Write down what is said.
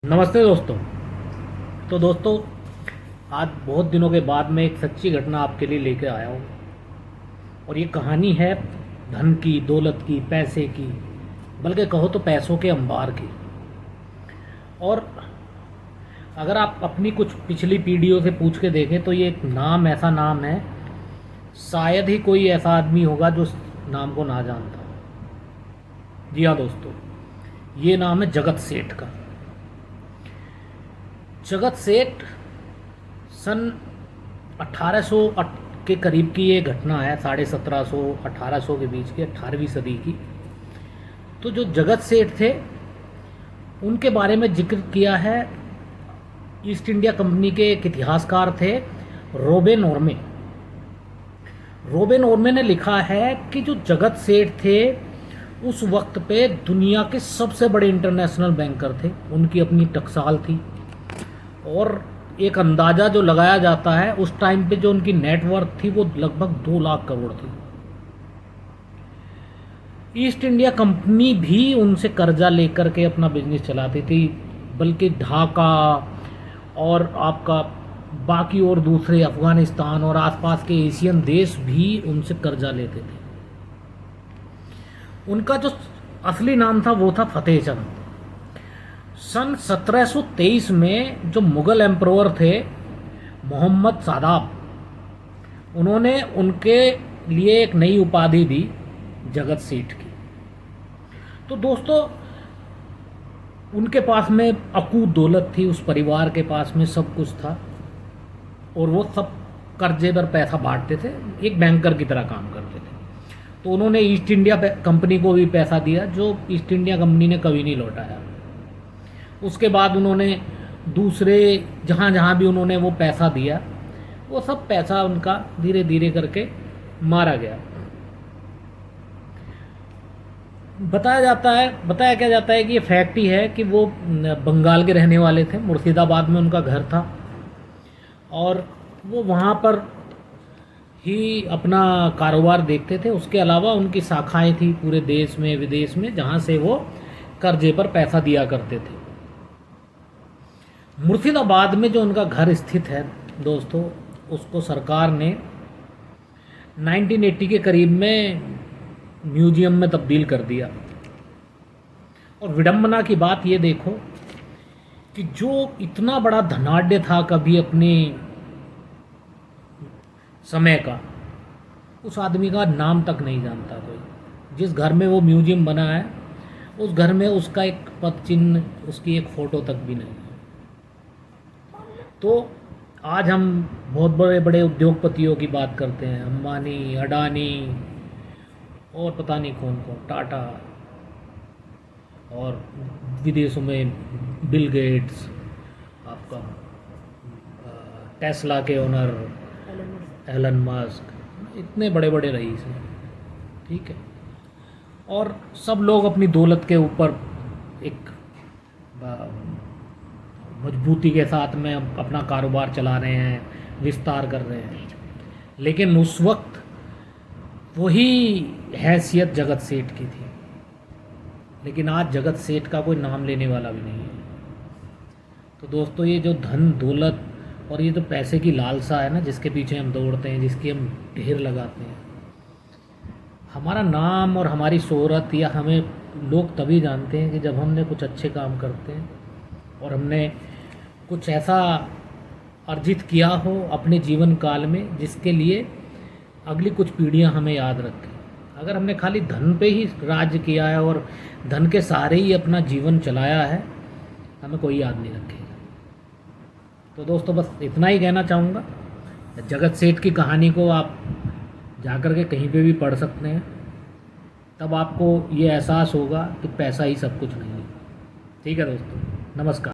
नमस्ते दोस्तों। तो दोस्तों, आज बहुत दिनों के बाद मैं एक सच्ची घटना आपके लिए लेकर आया हूँ। और ये कहानी है धन की, दौलत की, पैसे की, बल्कि कहो तो पैसों के अंबार की। और अगर आप अपनी कुछ पिछली पीढ़ियों से पूछ के देखें तो ये एक नाम, ऐसा नाम है, शायद ही कोई ऐसा आदमी होगा जो उस नाम को ना जानता हो। जी हाँ दोस्तों, ये नाम है जगत सेठ का। जगत सेठ सन 1800 के करीब की ये घटना है, 1750 1800 के बीच की, 18वीं सदी की। तो जो जगत सेठ थे उनके बारे में जिक्र किया है ईस्ट इंडिया कंपनी के एक इतिहासकार थे, रोबेन ओर्मे। रोबेन ओर्मे ने लिखा है कि जो जगत सेठ थे उस वक्त पे दुनिया के सबसे बड़े इंटरनेशनल बैंकर थे। उनकी अपनी टकसाल थी और एक अंदाज़ा जो लगाया जाता है उस टाइम पे जो उनकी नेटवर्थ थी वो लगभग 2 लाख करोड़ थी। ईस्ट इंडिया कंपनी भी उनसे कर्जा लेकर के अपना बिजनेस चलाती थी, बल्कि ढाका और आपका बाकी और दूसरे अफगानिस्तान और आसपास के एशियन देश भी उनसे कर्जा लेते थे। उनका जो असली नाम था वो था फतेह चंद। सन 1723 में जो मुग़ल एम्परर थे मोहम्मद सादाब, उन्होंने उनके लिए एक नई उपाधि दी, जगत सेठ की। तो दोस्तों, उनके पास में अकूत दौलत थी, उस परिवार के पास में सब कुछ था और वो सब कर्जे पर पैसा बांटते थे, एक बैंकर की तरह काम करते थे। तो उन्होंने ईस्ट इंडिया कंपनी को भी पैसा दिया जो ईस्ट इंडिया कंपनी ने कभी नहीं लौटाया। उसके बाद उन्होंने दूसरे जहाँ जहाँ भी उन्होंने वो पैसा दिया, वो सब पैसा उनका धीरे धीरे करके मारा गया। बताया क्या जाता है कि ये फैक्ट ही है कि वो बंगाल के रहने वाले थे, मुर्शिदाबाद में उनका घर था और वो वहाँ पर ही अपना कारोबार देखते थे। उसके अलावा उनकी शाखाएं थी पूरे देश में, विदेश में, जहाँ से वो कर्जे पर पैसा दिया करते थे। मुर्शिदाबाद में जो उनका घर स्थित है दोस्तों, उसको सरकार ने 1980 के करीब में म्यूजियम में तब्दील कर दिया। और विडंबना की बात ये देखो कि जो इतना बड़ा धनाढ्य था कभी अपने समय का, उस आदमी का नाम तक नहीं जानता कोई। जिस घर में वो म्यूजियम बना है उस घर में उसका एक पद चिन्ह, उसकी एक फ़ोटो तक भी नहीं है। तो आज हम बहुत बड़े बड़े उद्योगपतियों की बात करते हैं, अंबानी, अडानी और पता नहीं कौन कौन, टाटा, और विदेशों में बिल गेट्स, आपका टेस्ला के ओनर एलन मस्क, इतने बड़े बड़े रईस हैं, ठीक है। और सब लोग अपनी दौलत के ऊपर एक मजबूती के साथ में अपना कारोबार चला रहे हैं, विस्तार कर रहे हैं। लेकिन उस वक्त वही हैसियत जगत सेठ की थी, लेकिन आज जगत सेठ का कोई नाम लेने वाला भी नहीं है। तो दोस्तों, ये जो धन दौलत और ये जो पैसे की लालसा है ना, जिसके पीछे हम दौड़ते हैं, जिसकी हम ढेर लगाते हैं, हमारा नाम और हमारी शोहरत या हमें लोग तभी जानते हैं कि जब हमने कुछ अच्छे काम करते हैं और हमने कुछ ऐसा अर्जित किया हो अपने जीवन काल में जिसके लिए अगली कुछ पीढ़ियां हमें याद रखें। अगर हमने खाली धन पे ही राज्य किया है और धन के सहारे ही अपना जीवन चलाया है, हमें कोई याद नहीं रखेगा। तो दोस्तों, बस इतना ही कहना चाहूँगा। जगत सेठ की कहानी को आप जाकर के कहीं पे भी पढ़ सकते हैं, तब आपको ये एहसास होगा कि पैसा ही सब कुछ नहीं है। ठीक है दोस्तों, नमस्कार।